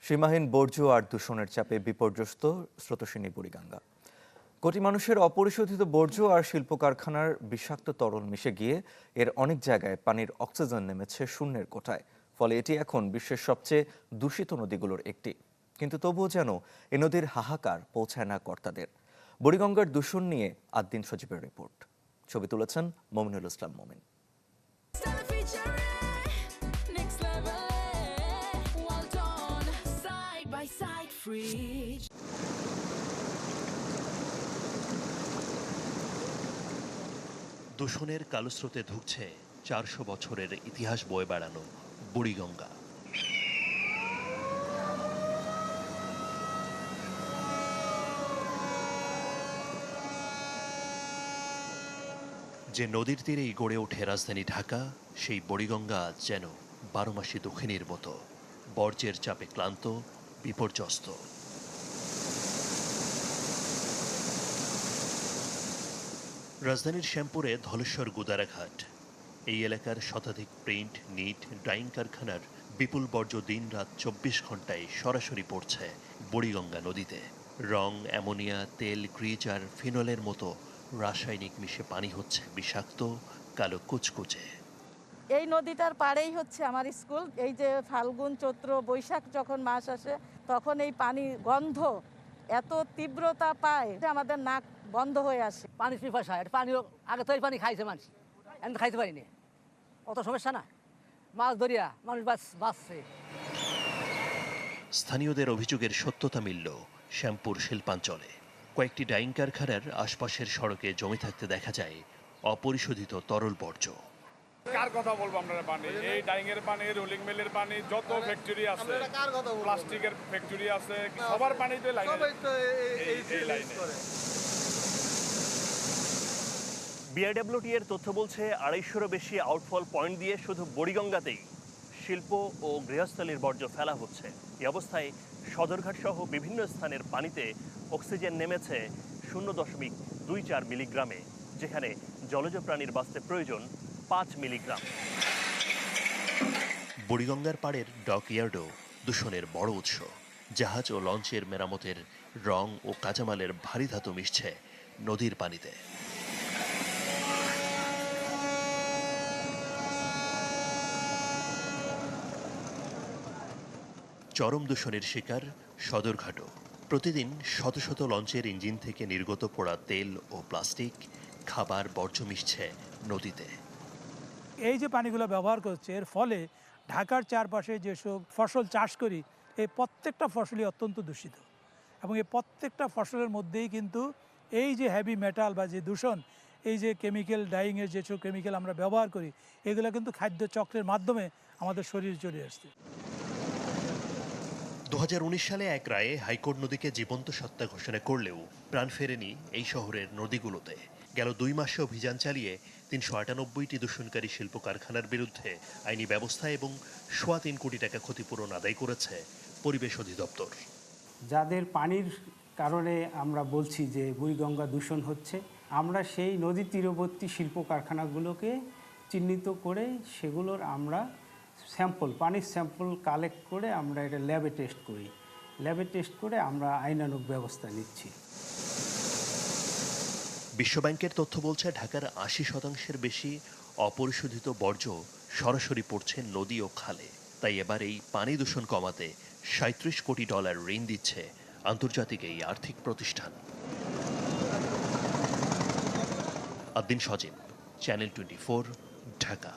সীমাহীন বর্জ্য আর দূষণের চাপে বিপর্যস্ত স্রোতস্বিনী বুড়িগঙ্গা। কোটি মানুষের অপরিশোধিত বর্জ্য আর শিল্প কারখানার বিষাক্ত তরল মিশে গিয়ে এর অনেক জায়গায় পানির অক্সিজেন নেমেছে শূন্যের কোঠায়। ফলে এটি এখন বিশ্বের সবচেয়ে দূষিত নদীগুলোর একটি। কিন্তু তবুও যেন এ নদীর হাহাকার পৌঁছায় না কর্তাদের। বুড়িগঙ্গার দূষণ নিয়ে আদ্দিন সজীবের রিপোর্ট। ছবি তুলেছেন মমিনুল ইসলাম মমিন। দূষণের কালো স্রোতে ধুঁকছে ৪০০ বছরের ইতিহাস বয়ে বেড়ানো বুড়িগঙ্গা। যে নদীর তীরেই গড়ে ওঠে রাজধানী ঢাকা, সেই বুড়িগঙ্গা যেন ১২ মাসি দক্ষিণীর মতো বর্জ্যের চাপে ক্লান্ত, বিপর্যস্ত। রাজধানীর শ্যামপুরে ধলেশ্বর গুদারাঘাট, এই এলাকার শতাধিক প্রিন্ট, নিট, ডাইং কারখানার বিপুল বর্জ্য দিন রাত ২৪ ঘন্টায় সরাসরি পড়ছে বুড়িগঙ্গা নদীতে। রং, অ্যামোনিয়া, তেল, গ্রিজ আর ফিনলের মতো রাসায়নিক মিশে পানি হচ্ছে বিষাক্ত, কালো কুচকুচে। এই নদীটার পাড়েই হচ্ছে আমার স্কুল। এই যে ফাল্গুন, চৈত্র, বৈশাখ যখন মাস আসে তখন এই পানি গন্ধ এত তীব্রতা পায় যে আমাদের নাক বন্ধ হয়ে আসে। পানি পিপাসা, এটা পানিও আগে তো এই পানি খাইছে মানুষ, এখন খাইতে পারিনি। অত সমস্যা না, মাছ ধরিয়া মানুষ বাঁচছে। স্থানীয়দের অভিযোগের সত্যতা মিলল শ্যামপুর শিল্পাঞ্চলে। কয়েকটি ডাইং কারখানার আশপাশের সড়কে জমে থাকতে দেখা যায় অপরিশোধিত তরল বর্জ্য। কার কথা বলবো আমরা? পানি, এই ডাইং এর পানি, রোলিং মিলের পানি, যত ফ্যাক্টরি আছে, প্লাস্টিকের ফ্যাক্টরি আছে, সবার পানি তো লাইনে। বিআরডব্লিউটি এর তথ্য বলছে ২৫০-এরও বেশি আউটফল পয়েন্ট দিয়ে শুধু বুড়িগঙ্গাতেই শিল্প ও গৃহস্থলীর বর্জ্য ফেলা হচ্ছে। এই অবস্থায় সদরঘাট সহ বিভিন্ন স্থানের পানিতে অক্সিজেন নেমেছে ০.২৪ মিলিগ্রামে, যেখানে জলজ প্রাণীর বাঁচতে প্রয়োজন ৫ মিলিগ্রাম। বুড়িগঙ্গার পাড়ের ডকইয়ার্ডও দূষণের বড় উৎস। জাহাজ ও লঞ্চের মেরামতের রং ও কাঁচামালের ভারী ধাতু মিশছে নদীর পানিতে। চরম দূষণের শিকার সদরঘাটও। প্রতিদিন শত শত লঞ্চের ইঞ্জিন থেকে নির্গত পোড়া তেল ও প্লাস্টিক, খাবার বর্জ্য মিশছে নদীতে। এই যে পানিগুলো ব্যবহার করছে, এর ফলে ঢাকার চারপাশে যেসব ফসল চাষ করি, এই প্রত্যেকটা ফসলই অত্যন্ত দূষিত। এবং এই প্রত্যেকটা ফসলের মধ্যেই কিন্তু এই যে হেভি মেটাল বা যে দূষণ, এই যে কেমিক্যাল, ডাইংয়ের যেসব কেমিক্যাল আমরা ব্যবহার করি, এগুলো কিন্তু খাদ্য চক্রের মাধ্যমে আমাদের শরীরে চলে আসছে। ২০১৯ সালে এক রায়ে হাইকোর্ট নদীকে জীবন্ত সত্তা ঘোষণা করলেও প্রাণ ফেরেনি এই শহরের নদীগুলোতে। গেল ২ মাসে অভিযান চালিয়ে ৩৯৮টি দূষণকারী শিল্প কারখানার বিরুদ্ধে আইনি ব্যবস্থা এবং ৩.৫ কোটি টাকা ক্ষতিপূরণ আদায় করেছে পরিবেশ অধিদপ্তর। যাদের পানির কারণে আমরা বলছি যে বুড়িগঙ্গা দূষণ হচ্ছে, আমরা সেই নদী তীরবর্তী শিল্প কারখানাগুলোকে চিহ্নিত করে সেগুলোর আমরা পানির স্যাম্পল কালেক্ট করে আমরা এটা ল্যাবে টেস্ট করি। ল্যাবে টেস্ট করে আমরা আইনানুগ ব্যবস্থা নিচ্ছি। বিশ্বব্যাংকের তথ্য বলছে ঢাকার ৮০% বেশি অপরিশোধিত বর্জ্য সরাসরি পড়ছে নদী ও খালে। তাই এবার এই পানি দূষণ কমাতে $৩৭ কোটি ঋণ দিচ্ছে আন্তর্জাতিক এই আর্থিক প্রতিষ্ঠান। আদ্দিন সজীব, চ্যানেল 24, ঢাকা।